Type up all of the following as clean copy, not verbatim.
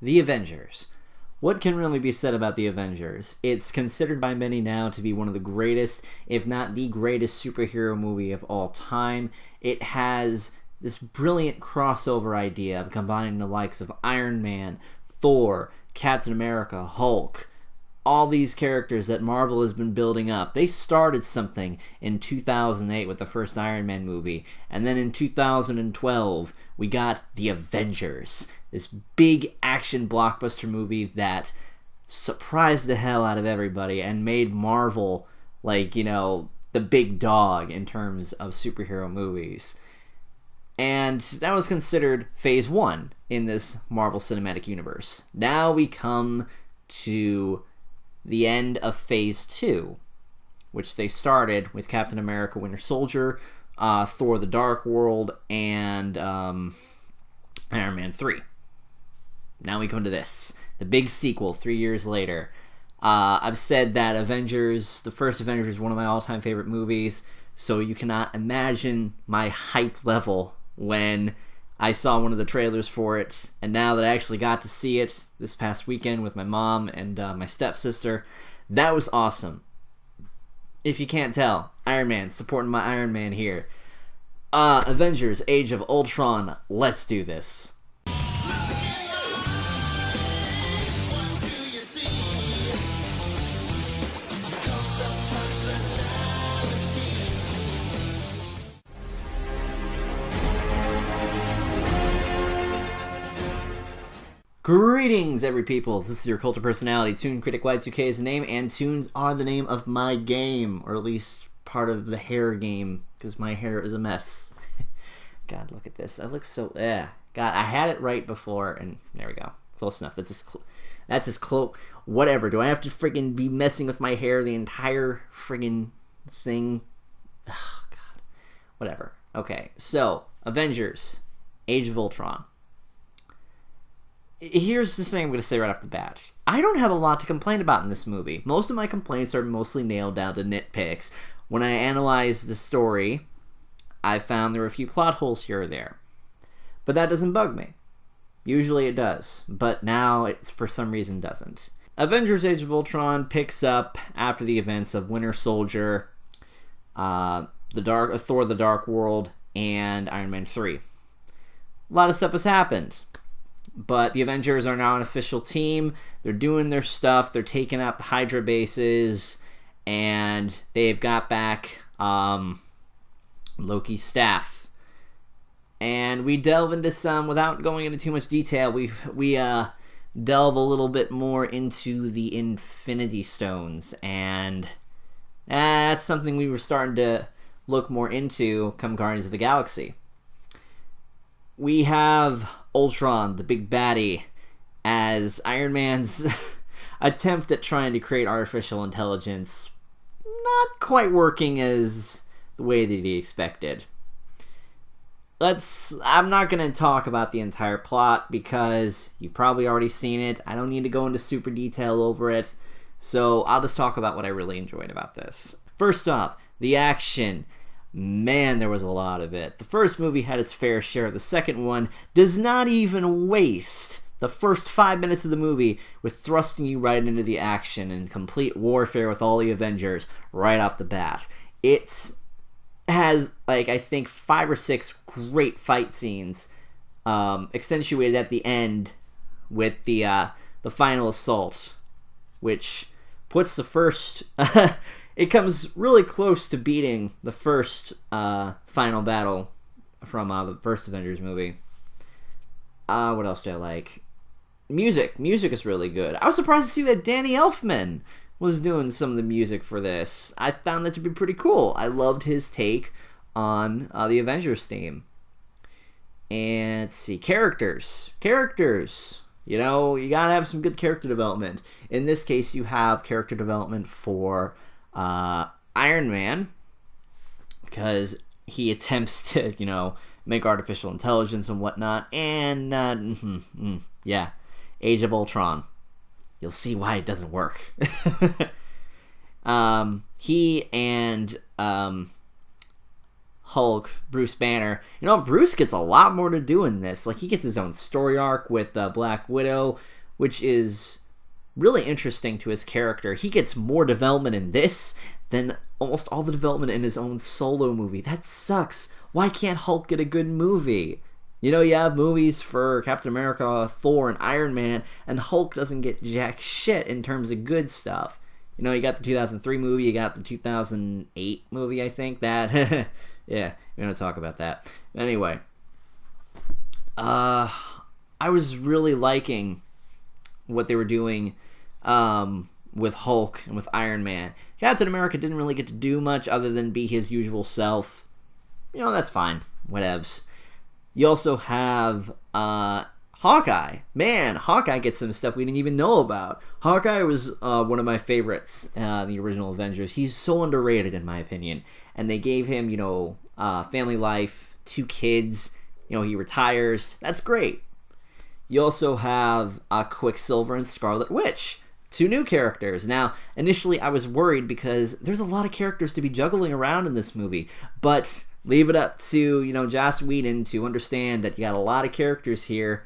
The Avengers. What can really be said about the Avengers? It's considered by many now to be one of the greatest, if not the greatest, superhero movie of all time. It has this brilliant crossover idea of combining the likes of Iron Man, Thor, Captain America, Hulk, all these characters that Marvel has been building up. They started something in 2008 with the first Iron Man movie, and then in 2012 we got The Avengers, this big action blockbuster movie that surprised the hell out of everybody and made Marvel, like, you know, the big dog in terms of superhero movies. And that was considered phase 1 in this Marvel Cinematic Universe. Now we come to the end of phase 2, which they started with Captain America Winter Soldier, Thor the Dark World, and Iron Man 3. Now we come to this, the big sequel 3 years later. I've said that Avengers, the first Avengers, is one of my all-time favorite movies, so you cannot imagine my hype level when I saw one of the trailers for it, and now that I actually got to see it this past weekend with my mom and my stepsister, that was awesome. If you can't tell, Iron Man, supporting my Iron Man here. Avengers Age of Ultron, let's do this. Greetings, every peoples. This is your cult of personality. ToonKriticY2K is the name, and tunes are the name of my game, or at least part of the hair game, because my hair is a mess. God, look at this. I look so... God, I had it right before, and there we go. Close enough. That's as close... Whatever. Do I have to friggin' be messing with my hair the entire friggin' thing? Oh, God. Whatever. Okay, so, Avengers Age of Ultron. Here's the thing I'm going to say right off the bat. I don't have a lot to complain about in this movie. Most of my complaints are mostly nailed down to nitpicks. When I analyzed the story, I found there were a few plot holes here or there. But that doesn't bug me. Usually it does, but now it for some reason doesn't. Avengers Age of Ultron picks up after the events of Winter Soldier, Thor the Dark World, and Iron Man 3. A lot of stuff has happened. But the Avengers are now an official team. They're doing their stuff. They're taking out the Hydra bases. And they've got back Loki's staff. And we delve into some, without going into too much detail, we delve a little bit more into the Infinity Stones. And that's something we were starting to look more into come Guardians of the Galaxy. We have Ultron, the big baddie, as Iron Man's attempt at trying to create artificial intelligence not quite working as the way that he expected. I'm not going to talk about the entire plot because you've probably already seen it. I don't need to go into super detail over it, so I'll just talk about what I really enjoyed about this. First off, the action. Man, there was a lot of it. The first movie had its fair share. The second one does not even waste the first 5 minutes of the movie with thrusting you right into the action and complete warfare with all the Avengers right off the bat. It has, like, I think 5 or 6 great fight scenes, accentuated at the end with the final assault, which puts the first... It comes really close to beating the first final battle from the first Avengers movie. What else do I like? Music. Music is really good. I was surprised to see that Danny Elfman was doing some of the music for this. I found that to be pretty cool. I loved his take on the Avengers theme. And let's see. Characters. You know, you gotta have some good character development. In this case, you have character development for... Iron Man, because he attempts to, you know, make artificial intelligence and whatnot, and, yeah, Age of Ultron. You'll see why it doesn't work. He and, Hulk, Bruce Banner, you know, Bruce gets a lot more to do in this. Like, he gets his own story arc with Black Widow, which is really interesting to his character. He gets more development in this than almost all the development in his own solo movie. That sucks. Why can't Hulk get a good movie? You know, you have movies for Captain America, Thor, and Iron Man, and Hulk doesn't get jack shit in terms of good stuff. You know, you got the 2003 movie, you got the 2008 movie, I think. That, yeah, we're going to talk about that. Anyway, I was really liking what they were doing with Hulk and with Iron Man. Captain America didn't really get to do much other than be his usual self. You know, that's fine. Whatevs. You also have Hawkeye. Man, Hawkeye gets some stuff we didn't even know about. Hawkeye was one of my favorites in the original Avengers. He's so underrated in my opinion. And they gave him, you know, family life, 2 kids. You know, he retires. That's great. You also have Quicksilver and Scarlet Witch. 2 new characters. Now, initially I was worried because there's a lot of characters to be juggling around in this movie. But leave it up to, you know, Joss Whedon to understand that you got a lot of characters here,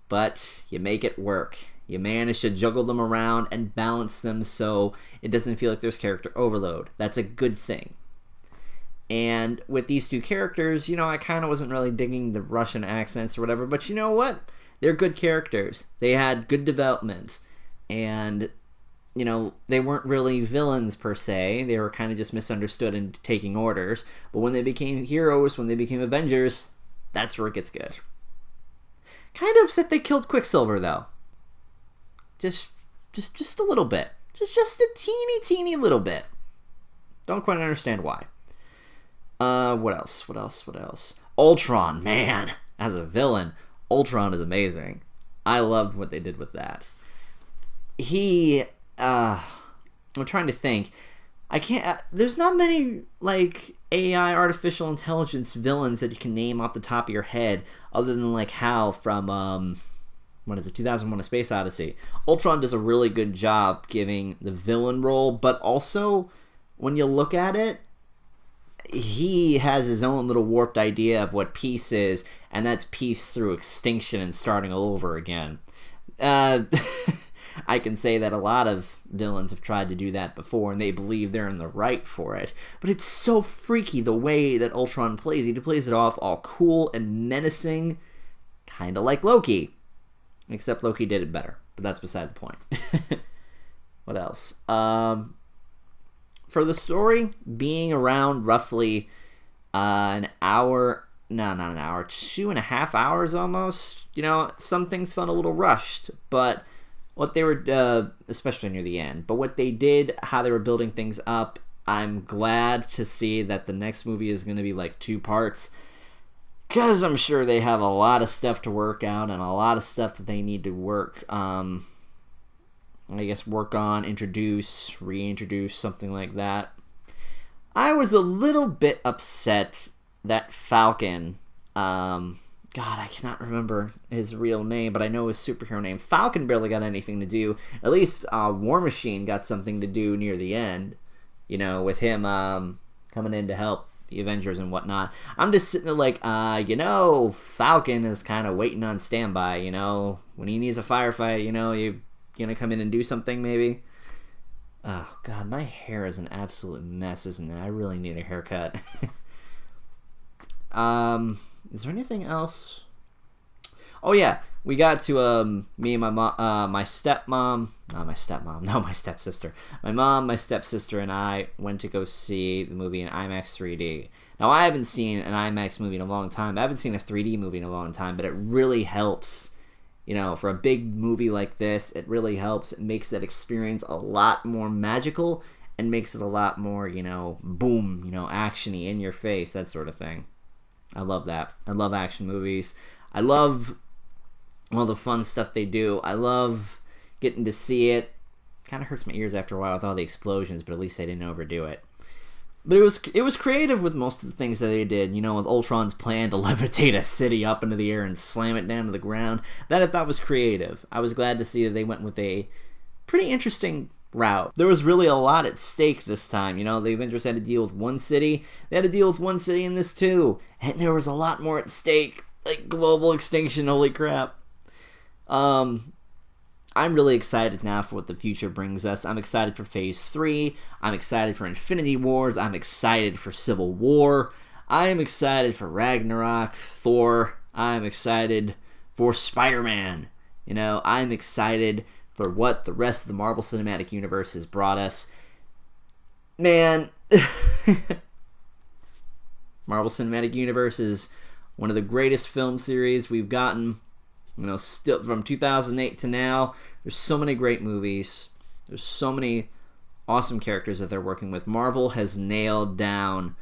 but you make it work. You manage to juggle them around and balance them so it doesn't feel like there's character overload. That's a good thing. And with these 2 characters, you know, I kind of wasn't really digging the Russian accents or whatever, but you know what? They're good characters. They had good development. And, you know, they weren't really villains per se. They were kind of just misunderstood and taking orders. But when they became heroes, when they became Avengers, that's where it gets good. Kind of upset they killed Quicksilver, though. Just a little bit. Just a teeny little bit. Don't quite understand why. What else? Ultron, man. As a villain, Ultron is amazing. I loved what they did with that. I'm trying to think. I can't. There's not many like AI, artificial intelligence villains that you can name off the top of your head, other than like Hal from 2001: A Space Odyssey. Ultron does a really good job giving the villain role, but also when you look at it, he has his own little warped idea of what peace is, and that's peace through extinction and starting all over again. I can say that a lot of villains have tried to do that before, and they believe they're in the right for it. But it's so freaky the way that Ultron plays. He plays it off all cool and menacing, kind of like Loki. Except Loki did it better, but that's beside the point. What else? For the story, being around roughly an hour... No, not an hour. 2.5 hours almost. You know, some things felt a little rushed, but... what they were, especially near the end, but what they did, how they were building things up, I'm glad to see that the next movie is going to be like 2 parts, because I'm sure they have a lot of stuff to work out and a lot of stuff that they need to work on, introduce, reintroduce, something like that. I was a little bit upset that Falcon, God, I cannot remember his real name, but I know his superhero name. Falcon barely got anything to do. At least War Machine got something to do near the end, you know, with him coming in to help the Avengers and whatnot. I'm just sitting there like, Falcon is kind of waiting on standby, you know. When he needs a firefight, you know, you're going to come in and do something maybe. Oh, God, my hair is an absolute mess, isn't it? I really need a haircut. Is there anything else? Oh yeah, we got to me and my mom, my stepsister. My mom, my stepsister, and I went to go see the movie in IMAX 3D. Now I haven't seen an IMAX movie in a long time. I haven't seen a 3D movie in a long time, but it really helps. You know, for a big movie like this, it really helps. It makes that experience a lot more magical and makes it a lot more, you know, boom, you know, action-y, in your face, that sort of thing. I love that. I love action movies. I love all the fun stuff they do. I love getting to see it. Kind of hurts my ears after a while with all the explosions, but at least they didn't overdo it. But it was creative with most of the things that they did. You know, with Ultron's plan to levitate a city up into the air and slam it down to the ground. That I thought was creative. I was glad to see that they went with a pretty interesting route. There was really a lot at stake this time. You know, the Avengers had to deal with one city. They had to deal with one city in this too. And there was a lot more at stake. Like global extinction, holy crap. I'm really excited now for what the future brings us. I'm excited for Phase 3. I'm excited for Infinity Wars. I'm excited for Civil War. I am excited for Ragnarok, Thor. I'm excited for Spider-Man. You know, I'm excited for what the rest of the Marvel Cinematic Universe has brought us. Man, Marvel Cinematic Universe is one of the greatest film series we've gotten. You know, still from 2008 to now, there's so many great movies. There's so many awesome characters that they're working with. Marvel has nailed down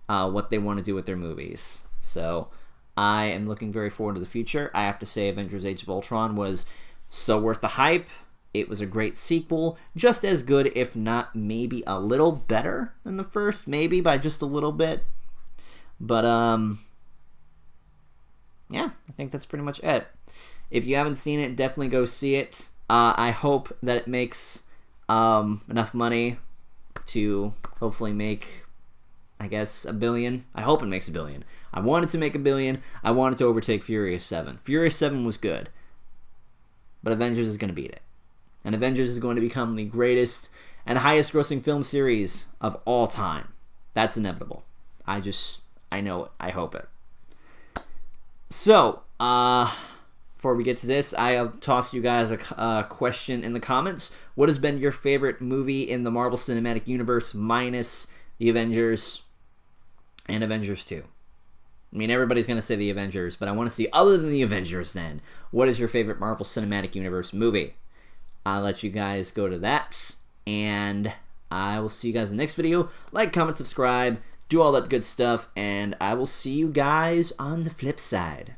what they want to do with their movies. So I am looking very forward to the future. I have to say Avengers Age of Ultron was so worth the hype. It was a great sequel. Just as good, if not maybe a little better than the first. Maybe by just a little bit. But, yeah, I think that's pretty much it. If you haven't seen it, definitely go see it. I hope that it makes enough money to hopefully make, I guess, $1 billion. I hope it makes $1 billion. I wanted to make $1 billion. I wanted to overtake Furious 7. Furious 7 was good. But Avengers is going to beat it. And Avengers is going to become the greatest and highest grossing film series of all time. That's inevitable. I know it. I hope it. So, before we get to this, I'll toss you guys a question in the comments. What has been your favorite movie in the Marvel Cinematic Universe minus the Avengers and Avengers 2? I mean, everybody's going to say the Avengers, but I want to see, other than the Avengers then, what is your favorite Marvel Cinematic Universe movie? I'll let you guys go to that, and I will see you guys in the next video. Like, comment, subscribe, do all that good stuff, and I will see you guys on the flip side.